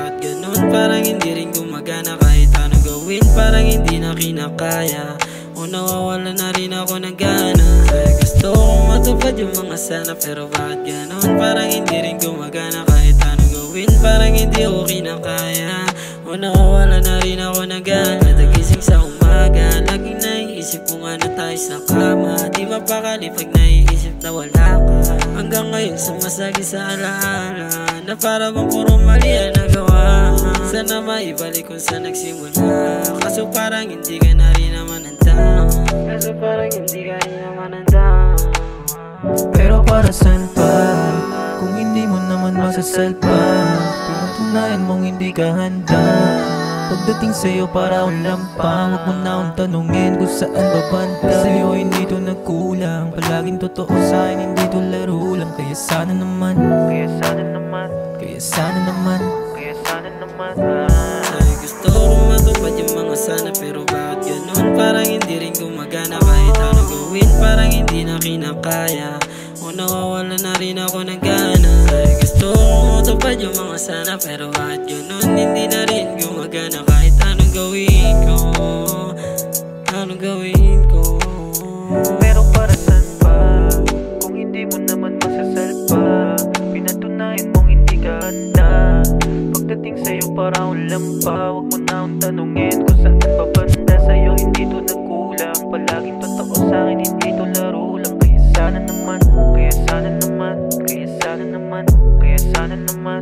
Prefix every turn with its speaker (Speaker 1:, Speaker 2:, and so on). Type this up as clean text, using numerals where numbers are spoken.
Speaker 1: bakit ganun? Parang hindi rin gumagana kahit ano gawin, parang hindi na kinakaya. O nawawala na rin ako ng gana. Ay gusto kong matupad yung mga sana, pero bakit ganun? Parang hindi rin gumagana kahit ano gawin, parang hindi ko kinakaya. O nawawala na rin ako ng gana. Nagising sa umaga, laging naiisip kung ano tayo sa kama. Di mapakali pag naiisip na wala ka. Hanggang ngayon sumasagi sa alaala, na para bang puro mali ang nagawa. Sana maibalik kung saan nagsimula, kaso parang hindi ka na rin naman handa. Kaso parang hindi ka rin naman handa.
Speaker 2: Pero para saan pa, kung hindi mo naman masasalpa? Pinatunayan mong hindi ka handa. Pagdating sa'yo para akong lampa, huwag mo na akong tanungin kung saan babanda. Sa'yo hindi to nagkulang, palaging totoo sa'kin, hindi to laro lang. Kaya sana naman, kaya sana naman, kaya sana naman, kaya sana naman.
Speaker 1: Ay gusto kong matupad yung mga sana, pero bakit ganun? Parang hindi rin gumagana kahit ano gawin, parang hindi na kinakaya. O nawawala na rin ako ng gana. Ay gusto kong matupad yung mga sana, pero bakit ganun? Hindi na rin gumagana kahit anong gawin ko, anong gawin ko.
Speaker 2: Pero para saan pa, kung hindi mo naman masasalpa? Pinatunayan mong hindi ka handa. Pagdating sa'yo para akong lampa, huwag mo na akong tanungin kung saan babanda. Sa'yo hindi to nagkulang, palaging totoo sa'kin, hindi to laro lang. Kaya sana naman, kaya sana naman, kaya sana naman, kaya sana naman.